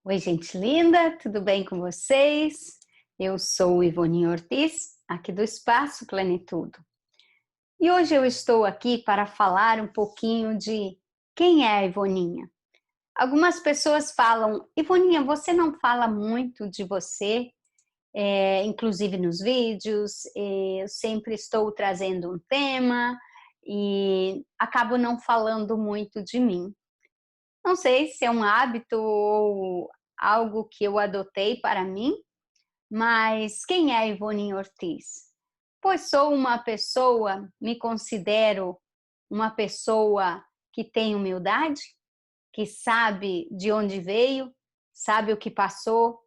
Oi, gente linda, tudo bem com vocês? Eu sou Ivone Ortiz, aqui do Espaço Plenitude. E hoje eu estou aqui para falar um pouquinho de quem é a Ivoninha. Algumas pessoas falam, Ivoninha, você não fala muito de você, inclusive nos vídeos, eu sempre estou trazendo um tema e acabo não falando muito de mim. Não sei se é um hábito ou algo que eu adotei para mim, mas quem é a Ivone Ortiz? Pois sou uma pessoa, me considero uma pessoa que tem humildade, que sabe de onde veio, sabe o que passou,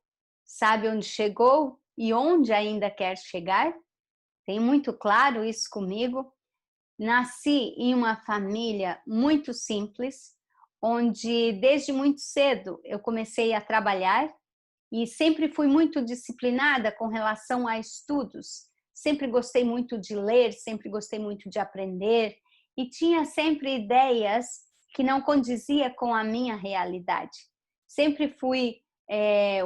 sabe onde chegou e onde ainda quer chegar. Tenho muito claro isso comigo. Nasci em uma família muito simples, onde desde muito cedo eu comecei a trabalhar e sempre fui muito disciplinada com relação a estudos. Sempre gostei muito de ler, sempre gostei muito de aprender e tinha sempre ideias que não condizia com a minha realidade. Sempre fui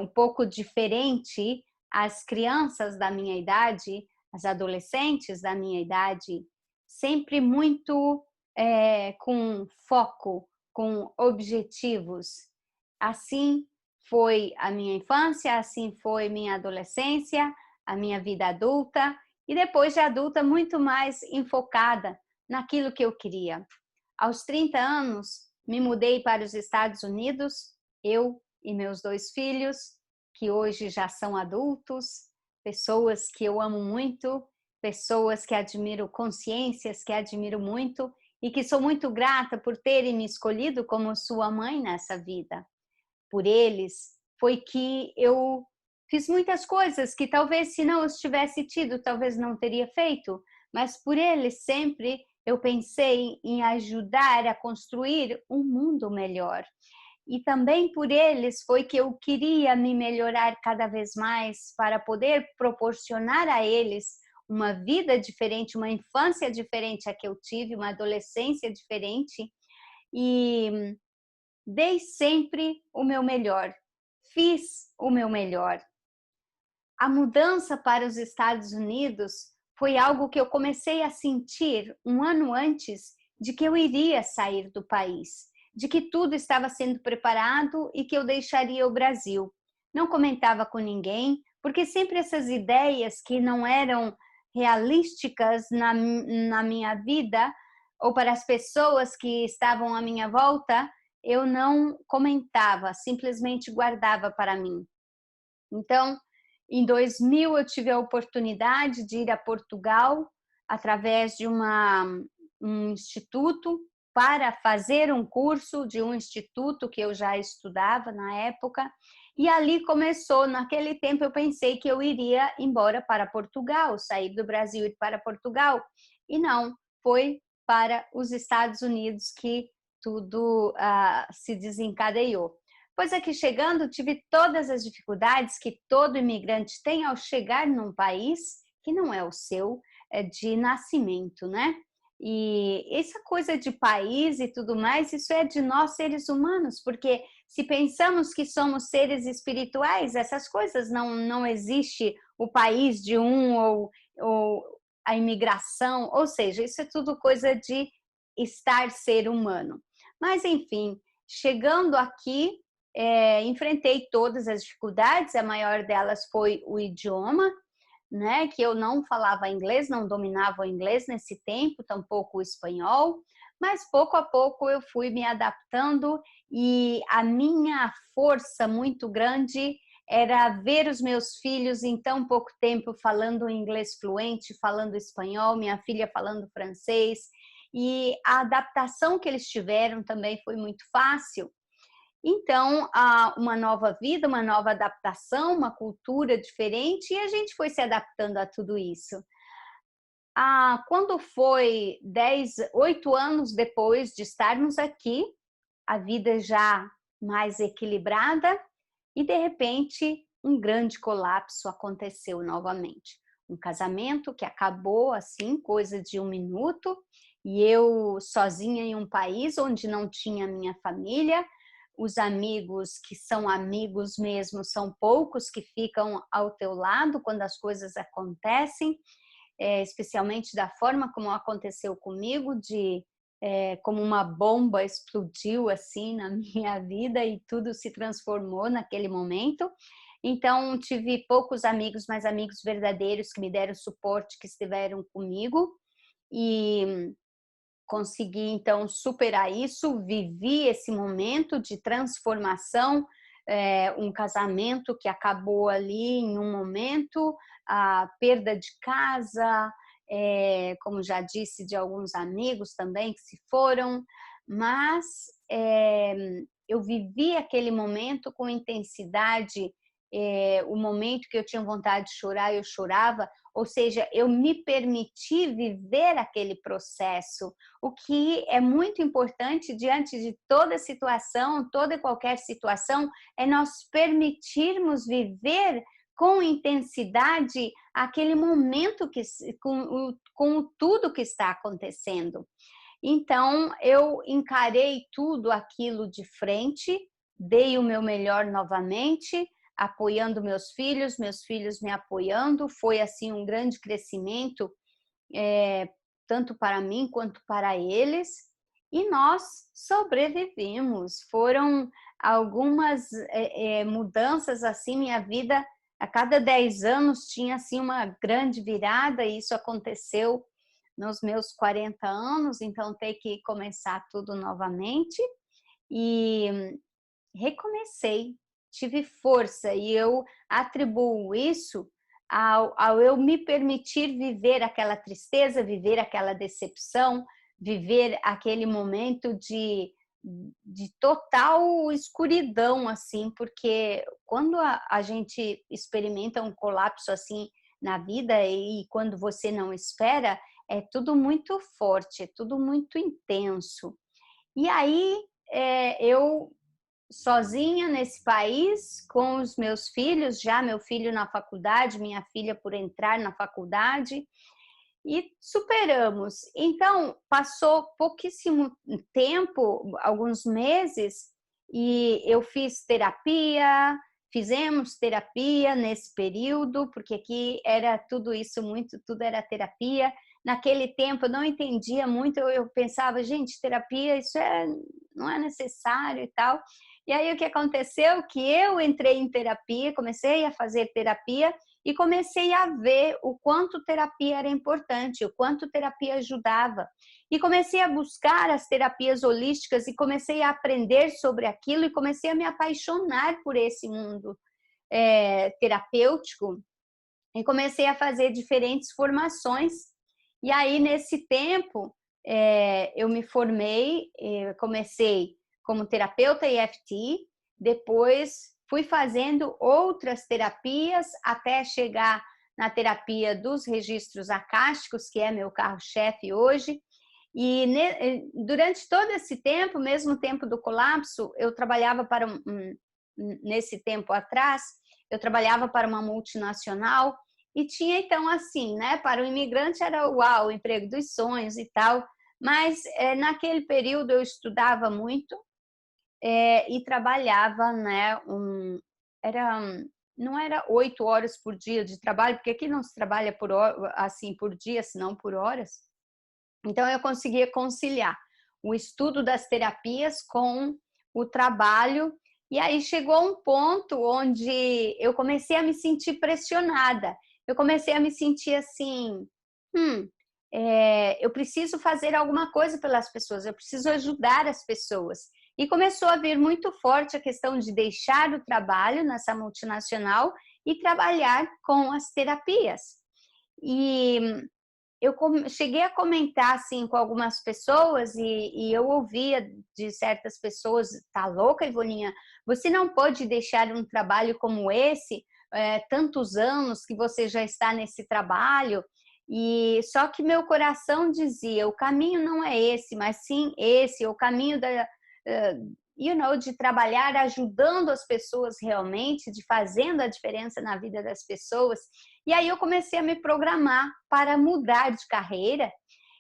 um pouco diferente às crianças da minha idade, às adolescentes da minha idade, sempre muito com foco, com objetivos. Assim foi a minha infância, assim foi minha adolescência, a minha vida adulta e depois de adulta muito mais enfocada naquilo que eu queria. Aos 30 anos, me mudei para os Estados Unidos, eu e meus 2 filhos, que hoje já são adultos, pessoas que eu amo muito, pessoas que admiro, consciências que admiro muito e que sou muito grata por terem me escolhido como sua mãe nessa vida. Por eles, foi que eu fiz muitas coisas que talvez se não os tivesse tido, talvez não teria feito, mas por eles sempre eu pensei em ajudar a construir um mundo melhor. E também por eles foi que eu queria me melhorar cada vez mais para poder proporcionar a eles uma vida diferente, uma infância diferente a que eu tive, uma adolescência diferente. E dei sempre o meu melhor, fiz o meu melhor. A mudança para os Estados Unidos foi algo que eu comecei a sentir um ano antes de que eu iria sair do país, de que tudo estava sendo preparado e que eu deixaria o Brasil. Não comentava com ninguém, porque sempre essas ideias que não eram realísticas na minha vida ou para as pessoas que estavam à minha volta, eu não comentava, simplesmente guardava para mim. Então, em 2000 eu tive a oportunidade de ir a Portugal através de um instituto para fazer um curso de um instituto que eu já estudava na época, e ali começou, naquele tempo eu pensei que eu iria embora para Portugal, sair do Brasil e ir para Portugal, e não, foi para os Estados Unidos que tudo se desencadeou. Pois aqui chegando, tive todas as dificuldades que todo imigrante tem ao chegar num país que não é o seu, de nascimento, né? E essa coisa de país e tudo mais, isso é de nós seres humanos, porque se pensamos que somos seres espirituais, essas coisas não existe o país de um ou a imigração, ou seja, isso é tudo coisa de estar ser humano. Mas enfim, chegando aqui, enfrentei todas as dificuldades, a maior delas foi o idioma, né, que eu não falava inglês, não dominava o inglês nesse tempo, tampouco o espanhol, mas pouco a pouco eu fui me adaptando e a minha força muito grande era ver os meus filhos em tão pouco tempo falando inglês fluente, falando espanhol, minha filha falando francês, e a adaptação que eles tiveram também foi muito fácil. Então, uma nova vida, uma nova adaptação, uma cultura diferente, e a gente foi se adaptando a tudo isso. Quando foi 8 anos depois de estarmos aqui, a vida já mais equilibrada, e de repente um grande colapso aconteceu novamente. Um casamento que acabou assim, coisa de 1 minuto, e eu sozinha em um país onde não tinha minha família, os amigos que são amigos mesmo, são poucos que ficam ao teu lado quando as coisas acontecem, especialmente da forma como aconteceu comigo, como uma bomba explodiu assim na minha vida e tudo se transformou naquele momento. Então, tive poucos amigos, mas amigos verdadeiros que me deram suporte, que estiveram comigo, e consegui então superar isso, vivi esse momento de transformação, um casamento que acabou ali em um momento, a perda de casa, como já disse, de alguns amigos também que se foram, mas eu vivi aquele momento com intensidade, o momento que eu tinha vontade de chorar, eu chorava, ou seja, eu me permiti viver aquele processo, o que é muito importante diante de toda situação, toda e qualquer situação, é nós permitirmos viver com intensidade aquele momento com tudo que está acontecendo. Então, eu encarei tudo aquilo de frente, dei o meu melhor novamente, apoiando meus filhos me apoiando, foi assim um grande crescimento, tanto para mim quanto para eles, e nós sobrevivemos. Foram algumas mudanças assim, minha vida, a cada 10 anos tinha assim uma grande virada, e isso aconteceu nos meus 40 anos, então ter que começar tudo novamente, e recomecei, tive força, e eu atribuo isso ao eu me permitir viver aquela tristeza, viver aquela decepção, viver aquele momento de total escuridão, assim, porque quando a gente experimenta um colapso assim na vida e quando você não espera, é tudo muito forte, é tudo muito intenso. E aí, eu sozinha nesse país, com os meus filhos, já meu filho na faculdade, minha filha por entrar na faculdade, e superamos. Então, passou pouquíssimo tempo, alguns meses, e eu fiz terapia, fizemos terapia nesse período, porque aqui era tudo isso, tudo era terapia. Naquele tempo eu não entendia muito, eu pensava, gente, terapia, não é necessário e tal. E aí o que aconteceu? Que eu entrei em terapia, comecei a fazer terapia, e comecei a ver o quanto terapia era importante, o quanto terapia ajudava. E comecei a buscar as terapias holísticas e comecei a aprender sobre aquilo e comecei a me apaixonar por esse mundo terapêutico e comecei a fazer diferentes formações. E aí, nesse tempo, eu me formei, comecei como terapeuta EFT, depois fui fazendo outras terapias até chegar na terapia dos registros acásticos, que é meu carro-chefe hoje. E durante todo esse tempo, mesmo o tempo do colapso, eu trabalhava nesse tempo atrás, eu trabalhava para uma multinacional e tinha então assim, né, para o imigrante era uau, o emprego dos sonhos e tal, mas naquele período eu estudava muito, e trabalhava, né, não era 8 horas por dia de trabalho, porque aqui não se trabalha assim por dia, senão por horas. Então eu conseguia conciliar o estudo das terapias com o trabalho, e aí chegou um ponto onde eu comecei a me sentir pressionada. Eu comecei a me sentir assim, eu preciso fazer alguma coisa pelas pessoas, eu preciso ajudar as pessoas. E começou a vir muito forte a questão de deixar o trabalho nessa multinacional e trabalhar com as terapias. E eu cheguei a comentar assim com algumas pessoas e eu ouvia de certas pessoas, tá louca, Ivoninha? Você não pode deixar um trabalho como esse, tantos anos que você já está nesse trabalho. E só que meu coração dizia, o caminho não é esse, mas sim esse, o caminho de trabalhar ajudando as pessoas realmente, de fazendo a diferença na vida das pessoas. E aí eu comecei a me programar para mudar de carreira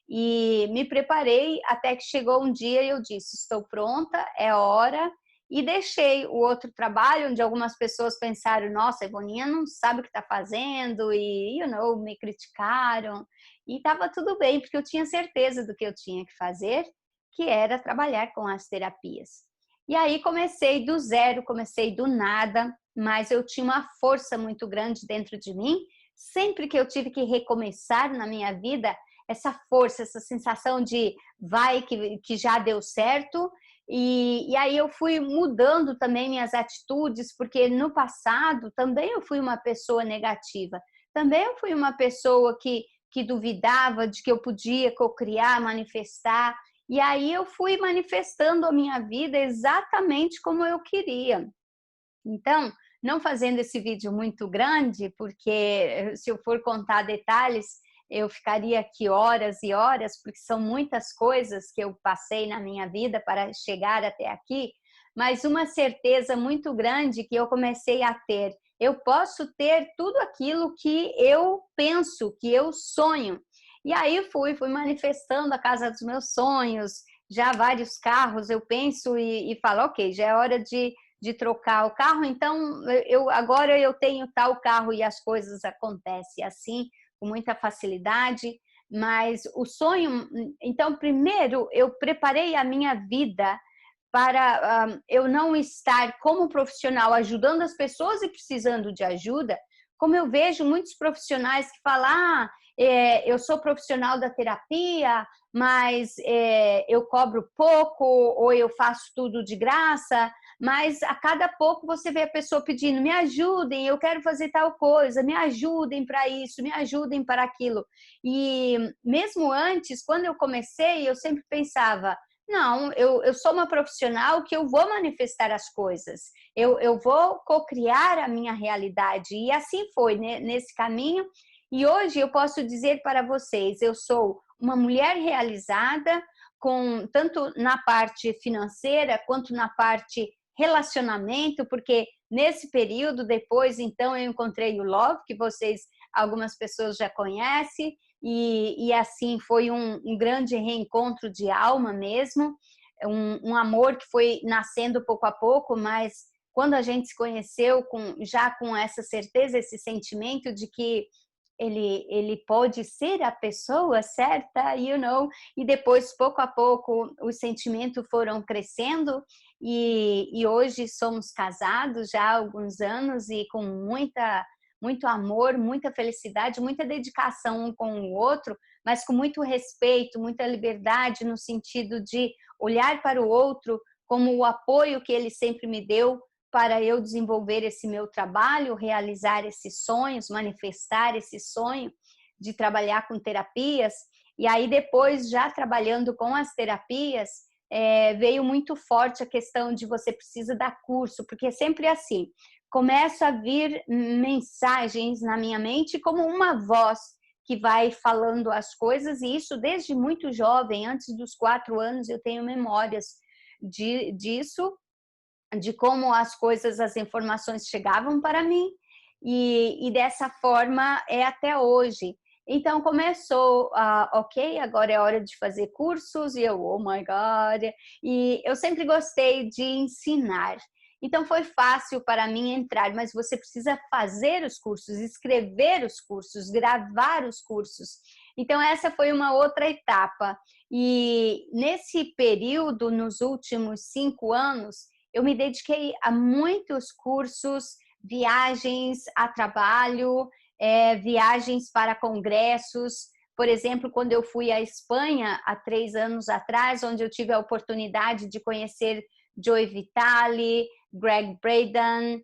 e me preparei até que chegou um dia e eu disse, estou pronta, é hora. e deixei o outro trabalho, onde algumas pessoas pensaram, nossa, a Ivoninha não sabe o que está fazendo, e, me criticaram, e estava tudo bem, porque eu tinha certeza do que eu tinha que fazer, que era trabalhar com as terapias. E aí comecei do zero, comecei do nada, mas eu tinha uma força muito grande dentro de mim. Sempre que eu tive que recomeçar na minha vida, essa força, essa sensação de vai que já deu certo. E aí eu fui mudando também minhas atitudes, porque no passado também eu fui uma pessoa negativa. Também eu fui uma pessoa que duvidava de que eu podia cocriar, manifestar. E aí eu fui manifestando a minha vida exatamente como eu queria. Então, não fazendo esse vídeo muito grande, porque se eu for contar detalhes, eu ficaria aqui horas e horas, porque são muitas coisas que eu passei na minha vida para chegar até aqui, mas uma certeza muito grande que eu comecei a ter. Eu posso ter tudo aquilo que eu penso, que eu sonho. E aí fui manifestando a casa dos meus sonhos, já vários carros, eu penso e falo, ok, já é hora de trocar o carro, então agora eu tenho tal carro e as coisas acontecem assim, com muita facilidade, mas o sonho, então primeiro eu preparei a minha vida para eu não estar como profissional ajudando as pessoas e precisando de ajuda, como eu vejo muitos profissionais que falam, eu sou profissional da terapia, mas eu cobro pouco ou eu faço tudo de graça, mas a cada pouco você vê a pessoa pedindo, me ajudem, eu quero fazer tal coisa, me ajudem para isso, me ajudem para aquilo. E mesmo antes, quando eu comecei, eu sempre pensava, não, eu sou uma profissional que eu vou manifestar as coisas, eu vou cocriar a minha realidade. E assim foi, né, nesse caminho. E hoje eu posso dizer para vocês, eu sou uma mulher realizada, tanto na parte financeira quanto na parte relacionamento, porque nesse período, depois, então, eu encontrei o Love, que algumas pessoas já conhecem, e assim foi um grande reencontro de alma mesmo, um amor que foi nascendo pouco a pouco, mas quando a gente se conheceu já com essa certeza, esse sentimento de que ele pode ser a pessoa certa, e depois, pouco a pouco, os sentimentos foram crescendo e hoje somos casados já há alguns anos e com muito amor, muita felicidade, muita dedicação um com o outro, mas com muito respeito, muita liberdade no sentido de olhar para o outro como o apoio que ele sempre me deu para eu desenvolver esse meu trabalho, realizar esses sonhos, manifestar esse sonho de trabalhar com terapias. E aí depois, já trabalhando com as terapias, veio muito forte a questão de você precisa dar curso, porque é sempre assim, começa a vir mensagens na minha mente como uma voz que vai falando as coisas, e isso desde muito jovem, antes dos 4 anos eu tenho memórias disso, de como as coisas, as informações chegavam para mim, e dessa forma é até hoje. Então começou, ok, agora é hora de fazer cursos, e eu, oh my God, e eu sempre gostei de ensinar. Então foi fácil para mim entrar, mas você precisa fazer os cursos, escrever os cursos, gravar os cursos. Então essa foi uma outra etapa. E nesse período, nos últimos 5 anos, eu me dediquei a muitos cursos, viagens a trabalho, viagens para congressos. Por exemplo, quando eu fui à Espanha há 3 anos atrás, onde eu tive a oportunidade de conhecer Joey Vitale, Greg Braden,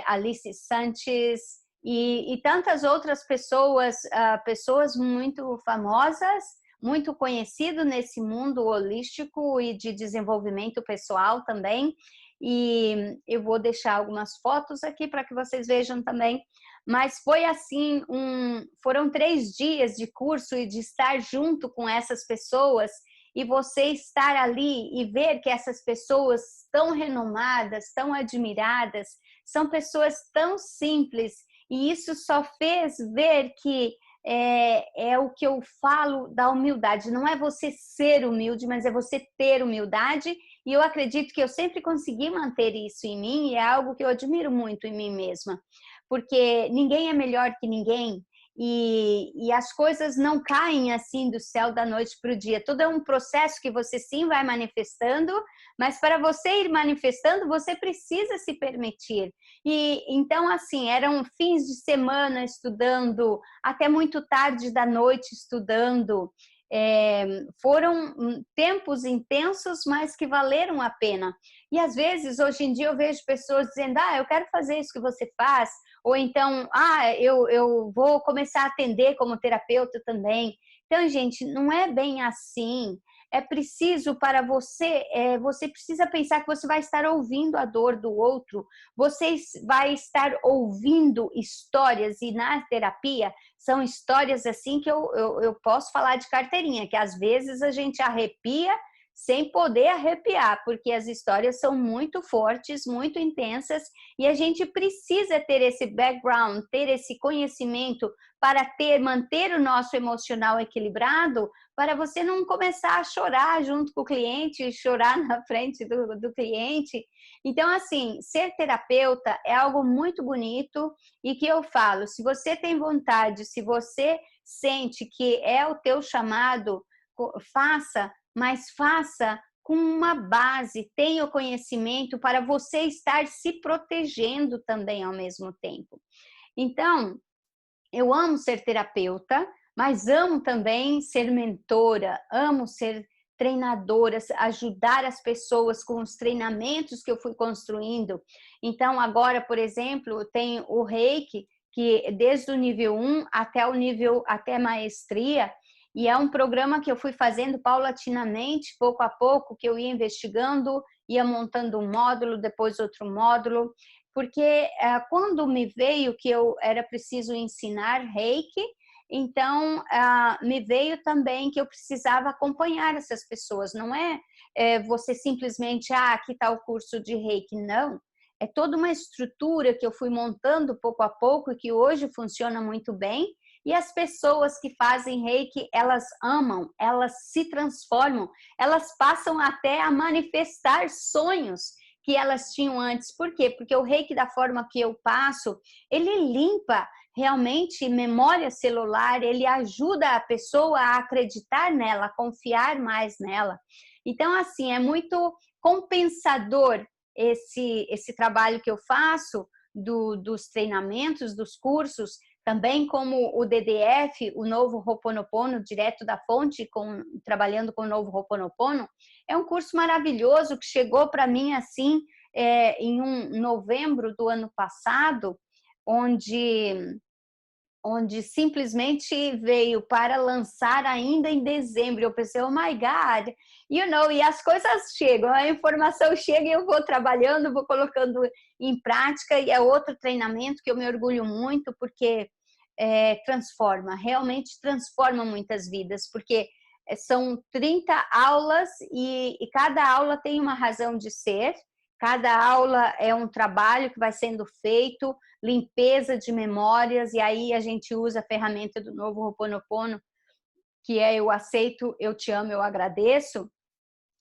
Alice Sanchez e tantas outras pessoas, pessoas muito famosas, muito conhecido nesse mundo holístico e de desenvolvimento pessoal também. E eu vou deixar algumas fotos aqui para que vocês vejam também. Mas foi assim, foram 3 dias de curso e de estar junto com essas pessoas, e você estar ali e ver que essas pessoas tão renomadas, tão admiradas, são pessoas tão simples, e isso só fez ver que é o que eu falo da humildade. Não é você ser humilde, mas é você ter humildade E eu acredito que eu sempre consegui manter isso em mim, e é algo que eu admiro muito em mim mesma, porque ninguém é melhor que ninguém, e as coisas não caem assim do céu da noite para o dia. Tudo é um processo que você sim vai manifestando, mas para você ir manifestando, você precisa se permitir. E então, assim, eram fins de semana estudando, até muito tarde da noite estudando. Foram tempos intensos, mas que valeram a pena. E às vezes, hoje em dia, eu vejo pessoas dizendo: eu quero fazer isso que você faz, ou então, eu vou começar a atender como terapeuta também. Então, gente, não é bem assim. É preciso para você, você precisa pensar que você vai estar ouvindo a dor do outro, você vai estar ouvindo histórias, e na terapia são histórias assim que eu posso falar de carteirinha, que às vezes a gente arrepia sem poder arrepiar, porque as histórias são muito fortes, muito intensas, e a gente precisa ter esse background, ter esse conhecimento para manter o nosso emocional equilibrado, para você não começar a chorar junto com o cliente, chorar na frente do cliente. Então, assim, ser terapeuta é algo muito bonito, e que eu falo, se você tem vontade, se você sente que é o teu chamado, faça, mas faça com uma base, tenha o conhecimento para você estar se protegendo também ao mesmo tempo. Então, eu amo ser terapeuta, mas amo também ser mentora, amo ser treinadora, ajudar as pessoas com os treinamentos que eu fui construindo. Então, agora, por exemplo, tem o Reiki, que desde o nível 1 até o nível, até maestria, e é um programa que eu fui fazendo paulatinamente, pouco a pouco, que eu ia investigando, ia montando um módulo, depois outro módulo, porque quando me veio que eu era preciso ensinar Reiki, então me veio também que eu precisava acompanhar essas pessoas. Não é você simplesmente, aqui está o curso de Reiki, não. É toda uma estrutura que eu fui montando pouco a pouco e que hoje funciona muito bem. E as pessoas que fazem Reiki, elas amam, elas se transformam, elas passam até a manifestar sonhos que elas tinham antes. Por quê? Porque o Reiki, da forma que eu passo, ele limpa realmente memória celular, ele ajuda a pessoa a acreditar nela, a confiar mais nela. Então, assim, é muito compensador esse trabalho que eu faço, dos treinamentos, dos cursos, também como o DDF, o novo Ho'oponopono, direto da fonte, trabalhando com o novo Ho'oponopono. É um curso maravilhoso que chegou para mim assim em novembro do ano passado, onde simplesmente veio para lançar ainda em dezembro. Eu pensei, oh my God, e as coisas chegam, a informação chega e eu vou trabalhando, vou colocando em prática, e é outro treinamento que eu me orgulho muito, porque transforma, realmente transforma muitas vidas, porque são 30 aulas e cada aula tem uma razão de ser, cada aula é um trabalho que vai sendo feito, limpeza de memórias, e aí a gente usa a ferramenta do novo Ho'oponopono, que é eu aceito, eu te amo, eu agradeço,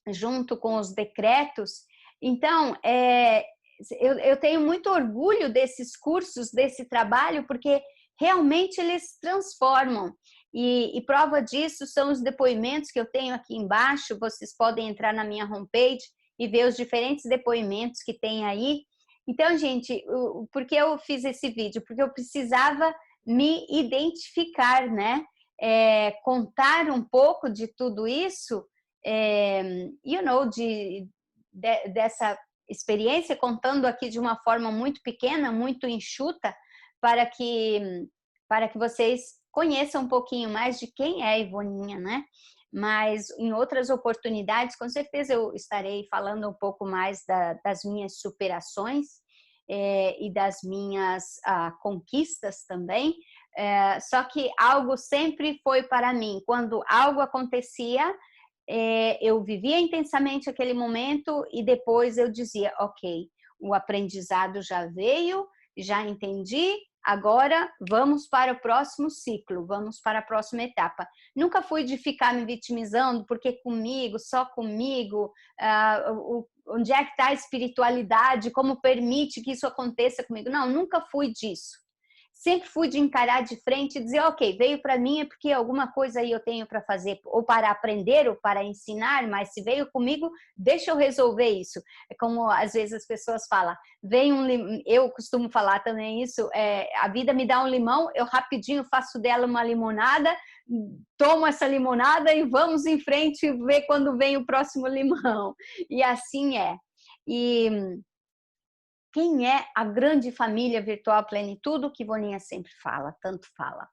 junto com os decretos. Então, eu tenho muito orgulho desses cursos, desse trabalho, porque realmente eles transformam. E prova disso são os depoimentos que eu tenho aqui embaixo. Vocês podem entrar na minha homepage e ver os diferentes depoimentos que tem aí. Então, gente, por que eu fiz esse vídeo? Porque eu precisava me identificar, né? Contar um pouco de tudo isso, dessa experiência, contando aqui de uma forma muito pequena, muito enxuta, para que vocês conheçam um pouquinho mais de quem é a Ivoninha, né? Mas em outras oportunidades, com certeza eu estarei falando um pouco mais das minhas superações e das minhas conquistas também. Só que algo sempre foi para mim. Quando algo acontecia, eu vivia intensamente aquele momento e depois eu dizia, ok, o aprendizado já veio, já entendi, agora vamos para o próximo ciclo, vamos para a próxima etapa. Nunca fui de ficar me vitimizando, porque comigo, só comigo, onde é que está a espiritualidade, como permite que isso aconteça comigo? Não, nunca fui disso. Sempre fui de encarar de frente e dizer, ok, veio para mim é porque alguma coisa aí eu tenho para fazer, ou para aprender, ou para ensinar, mas se veio comigo, deixa eu resolver isso. É como às vezes as pessoas falam, eu costumo falar também isso, a vida me dá um limão, eu rapidinho faço dela uma limonada, tomo essa limonada e vamos em frente ver quando vem o próximo limão. E assim é. E quem é a grande família virtual Plenitudo, que Ivoninha sempre fala, tanto fala.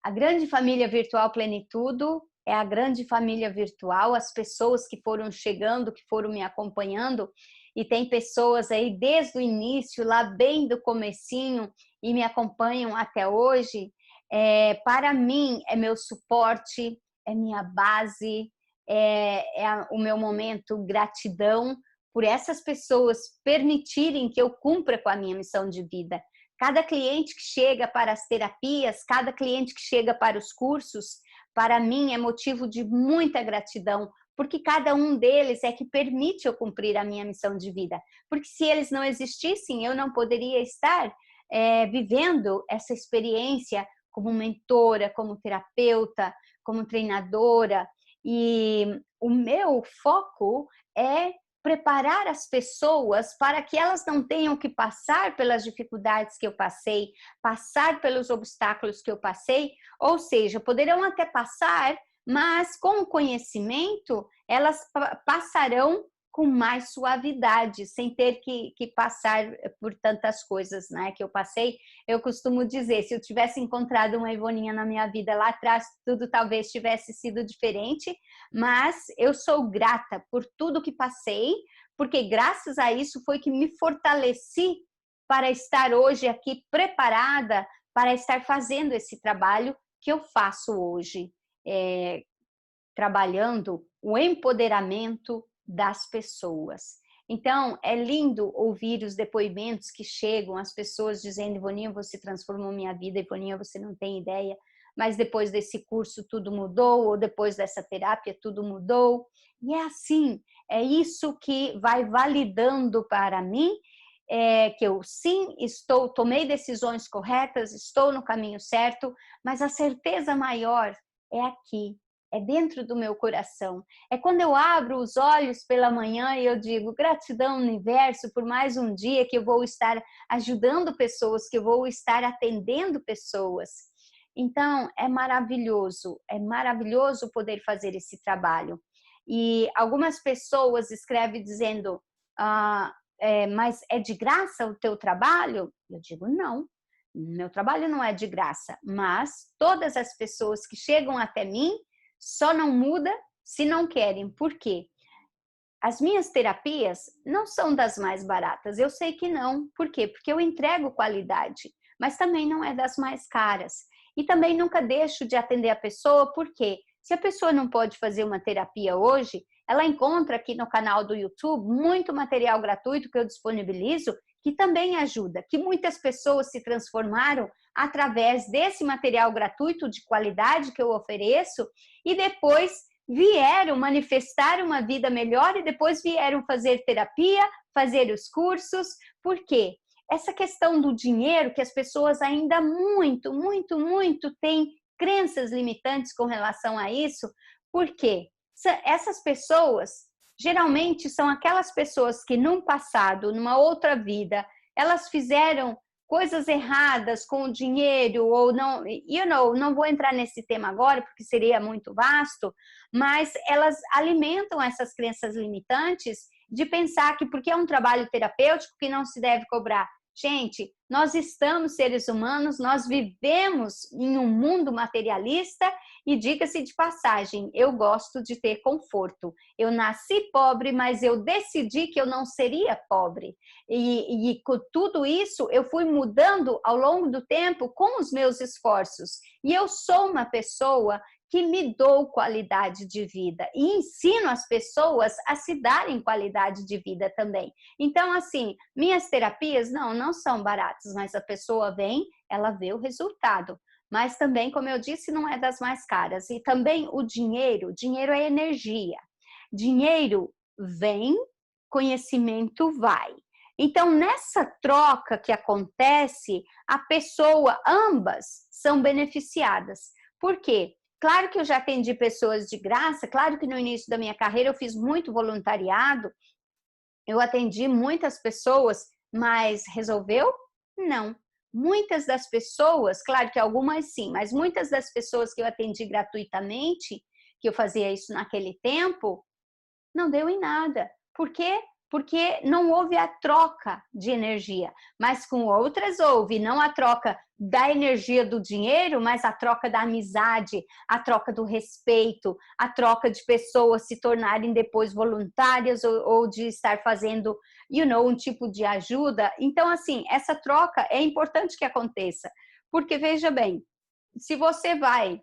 A grande família virtual Plenitudo é a grande família virtual, as pessoas que foram chegando, que foram me acompanhando, e tem pessoas aí desde o início, lá bem do comecinho, e me acompanham até hoje. Para mim, é meu suporte, é minha base, o meu momento gratidão, por essas pessoas permitirem que eu cumpra com a minha missão de vida. Cada cliente que chega para as terapias, cada cliente que chega para os cursos, para mim é motivo de muita gratidão, porque cada um deles é que permite eu cumprir a minha missão de vida. Porque se eles não existissem, eu não poderia estar vivendo essa experiência como mentora, como terapeuta, como treinadora. E o meu foco é preparar as pessoas para que elas não tenham que passar pelas dificuldades que eu passei, passar pelos obstáculos que eu passei, ou seja, poderão até passar, mas com o conhecimento elas passarão com mais suavidade, sem ter que passar por tantas coisas, né, que eu passei. Eu costumo dizer, se eu tivesse encontrado uma Ivoninha na minha vida lá atrás, tudo talvez tivesse sido diferente, mas eu sou grata por tudo que passei, porque graças a isso foi que me fortaleci para estar hoje aqui preparada para estar fazendo esse trabalho que eu faço hoje, trabalhando o empoderamento das pessoas. Então, é lindo ouvir os depoimentos que chegam, as pessoas dizendo, Ivoninha, você transformou minha vida, Ivoninha, você não tem ideia, mas depois desse curso tudo mudou, ou depois dessa terapia tudo mudou. E é assim, é isso que vai validando para mim, que eu sim tomei decisões corretas, estou no caminho certo, mas a certeza maior é aqui, é dentro do meu coração. É quando eu abro os olhos pela manhã e eu digo, gratidão, universo, por mais um dia que eu vou estar ajudando pessoas, que eu vou estar atendendo pessoas. Então, é maravilhoso poder fazer esse trabalho. E algumas pessoas escrevem dizendo, mas é de graça o teu trabalho? Eu digo, não. Meu trabalho não é de graça, mas todas as pessoas que chegam até mim só não muda se não querem. Por quê? As minhas terapias não são das mais baratas, eu sei que não. Por quê? Porque eu entrego qualidade, mas também não é das mais caras. E também nunca deixo de atender a pessoa, porque se a pessoa não pode fazer uma terapia hoje, ela encontra aqui no canal do YouTube muito material gratuito que eu disponibilizo, que também ajuda, que muitas pessoas se transformaram através desse material gratuito de qualidade que eu ofereço e depois vieram manifestar uma vida melhor e depois vieram fazer terapia, fazer os cursos. Por quê? Essa questão do dinheiro, que as pessoas ainda muito têm crenças limitantes com relação a isso. Por quê? Essas pessoas geralmente são aquelas pessoas que num passado, numa outra vida, elas fizeram coisas erradas com o dinheiro ou não, não vou entrar nesse tema agora porque seria muito vasto, mas elas alimentam essas crenças limitantes de pensar que porque é um trabalho terapêutico que não se deve cobrar. Gente, nós estamos seres humanos, nós vivemos em um mundo materialista e diga-se de passagem, eu gosto de ter conforto. Eu nasci pobre, mas eu decidi que eu não seria pobre. E com tudo isso, eu fui mudando ao longo do tempo com os meus esforços. E eu sou uma pessoa que me dou qualidade de vida e ensino as pessoas a se darem qualidade de vida também. Então, assim, minhas terapias não são baratas, mas a pessoa vem, ela vê o resultado. Mas também, como eu disse, não é das mais caras. E também o dinheiro é energia. Dinheiro vem, conhecimento vai. Então, nessa troca que acontece, a pessoa, ambas são beneficiadas. Por quê? Claro que eu já atendi pessoas de graça, claro que no início da minha carreira eu fiz muito voluntariado, eu atendi muitas pessoas, mas resolveu? Não. Muitas das pessoas, claro que algumas sim, mas muitas das pessoas que eu atendi gratuitamente, que eu fazia isso naquele tempo, não deu em nada. Por quê? Porque não houve a troca de energia, mas com outras houve, não a troca da energia do dinheiro, mas a troca da amizade, a troca do respeito, a troca de pessoas se tornarem depois voluntárias ou de estar fazendo, um tipo de ajuda. Então, assim, essa troca é importante que aconteça, porque veja bem, se você vai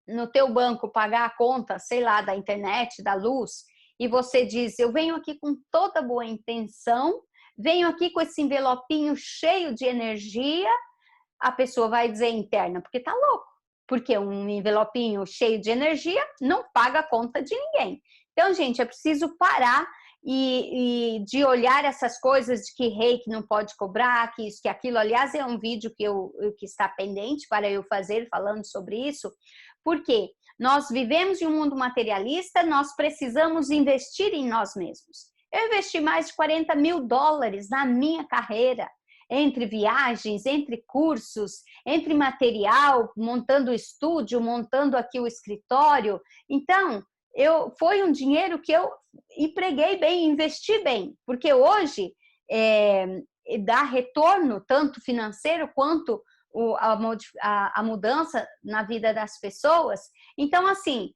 no teu banco pagar a conta, sei lá, da internet, da luz, e você diz, eu venho aqui com toda boa intenção, venho aqui com esse envelopinho cheio de energia, a pessoa vai dizer interna, porque tá louco, porque um envelopinho cheio de energia não paga a conta de ninguém. Então, gente, é preciso parar e de olhar essas coisas de que reiki não pode cobrar, que isso, que aquilo. Aliás, é um vídeo que está pendente para eu fazer falando sobre isso, porque nós vivemos em um mundo materialista, nós precisamos investir em nós mesmos. Eu investi mais de $40 mil na minha carreira, entre viagens, entre cursos, entre material, montando o estúdio, montando aqui o escritório. Então, foi um dinheiro que eu empreguei bem, investi bem, porque hoje dá retorno, tanto financeiro quanto a mudança na vida das pessoas. Então, assim,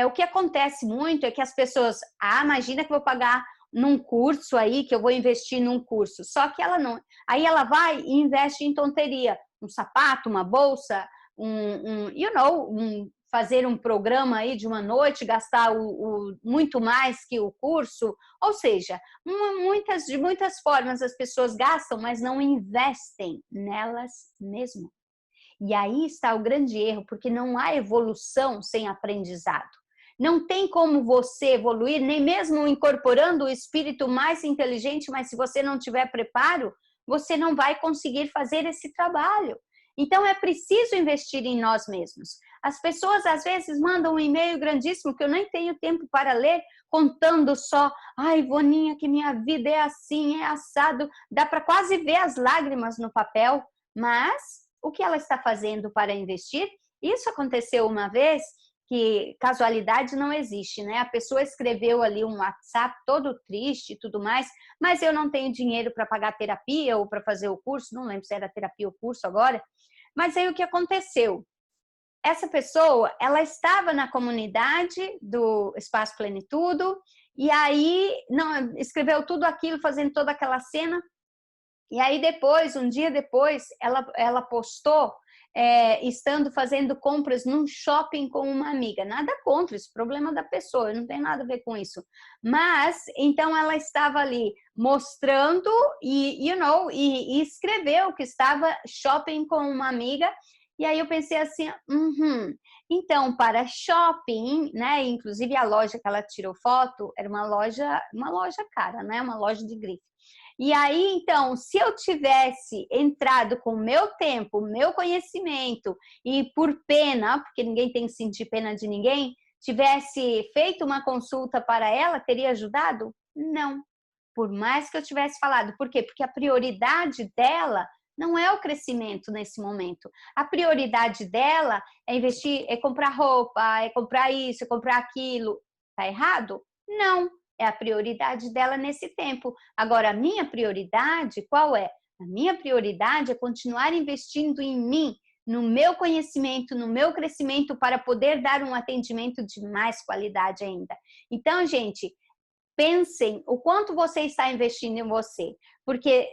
o que acontece muito é que as pessoas, imagina que eu vou pagar num curso aí, que eu vou investir num curso, só que ela não, aí ela vai e investe em tonteria, um sapato, uma bolsa, fazer um programa aí de uma noite, gastar muito mais que o curso, ou seja, de muitas formas as pessoas gastam, mas não investem nelas mesmas. E aí está o grande erro, porque não há evolução sem aprendizado. Não tem como você evoluir, nem mesmo incorporando o espírito mais inteligente, mas se você não tiver preparo, você não vai conseguir fazer esse trabalho. Então, é preciso investir em nós mesmos. As pessoas, às vezes, mandam um e-mail grandíssimo que eu nem tenho tempo para ler, contando só, Ivoninha, que minha vida é assim, é assado. Dá para quase ver as lágrimas no papel, mas o que ela está fazendo para investir? Isso aconteceu uma vez, que casualidade não existe, né? A pessoa escreveu ali um WhatsApp todo triste e tudo mais, mas eu não tenho dinheiro para pagar terapia ou para fazer o curso, não lembro se era terapia ou curso agora, mas aí o que aconteceu? Essa pessoa, ela estava na comunidade do Espaço Plenitudo e aí escreveu tudo aquilo, fazendo toda aquela cena, e aí depois, um dia depois, ela postou estando fazendo compras num shopping com uma amiga. Nada contra isso, problema da pessoa, não tem nada a ver com isso. Mas, então ela estava ali mostrando e escreveu que estava shopping com uma amiga. E aí eu pensei assim, então para shopping, né? Inclusive a loja que ela tirou foto era uma loja cara, né? Uma loja de grife. E aí, então, se eu tivesse entrado com o meu tempo, o meu conhecimento e por pena, porque ninguém tem que sentir pena de ninguém, tivesse feito uma consulta para ela, teria ajudado? Não. Por mais que eu tivesse falado. Por quê? Porque a prioridade dela não é o crescimento nesse momento. A prioridade dela é investir, é comprar roupa, é comprar isso, é comprar aquilo. Tá errado? Não. É a prioridade dela nesse tempo. Agora, a minha prioridade, qual é? A minha prioridade é continuar investindo em mim, no meu conhecimento, no meu crescimento, para poder dar um atendimento de mais qualidade ainda. Então, gente, pensem o quanto você está investindo em você. porque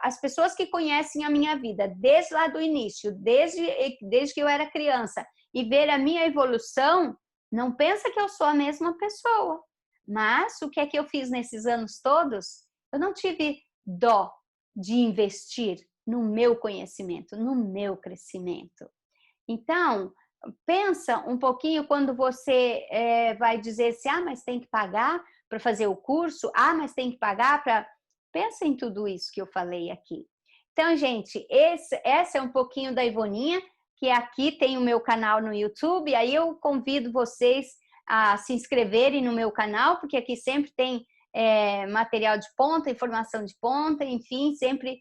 as pessoas que conhecem a minha vida desde lá do início, desde que eu era criança, e ver a minha evolução, não pensa que eu sou a mesma pessoa. Mas o que é que eu fiz nesses anos todos? Eu não tive dó de investir no meu conhecimento, no meu crescimento. Então, pensa um pouquinho quando você vai dizer assim, mas tem que pagar para fazer o curso, mas tem que pagar para... Pensa em tudo isso que eu falei aqui. Então, gente, essa é um pouquinho da Ivoninha, que aqui tem o meu canal no YouTube, aí eu convido vocês a se inscreverem no meu canal, porque aqui sempre tem material de ponta, informação de ponta, enfim, sempre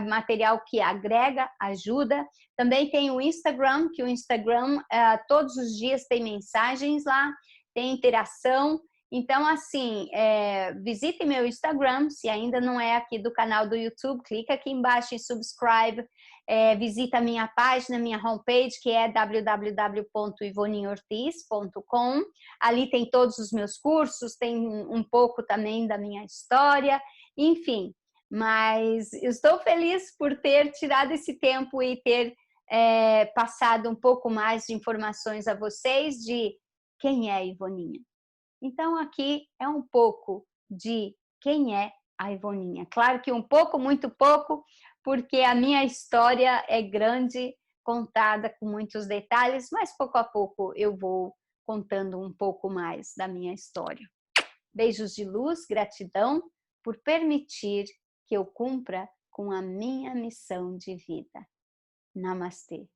material que agrega, ajuda. Também tem o Instagram, que o Instagram todos os dias tem mensagens lá, tem interação. Então, assim, visite meu Instagram, se ainda não é aqui do canal do YouTube, clica aqui embaixo em subscribe, visita a minha página, minha homepage, que é www.ivoninhortiz.com. Ali tem todos os meus cursos, tem um pouco também da minha história, enfim. Mas eu estou feliz por ter tirado esse tempo e ter passado um pouco mais de informações a vocês de quem é a Ivoninha. Então, aqui é um pouco de quem é a Ivoninha. Claro que um pouco, muito pouco, porque a minha história é grande, contada com muitos detalhes, mas pouco a pouco eu vou contando um pouco mais da minha história. Beijos de luz, gratidão por permitir que eu cumpra com a minha missão de vida. Namastê.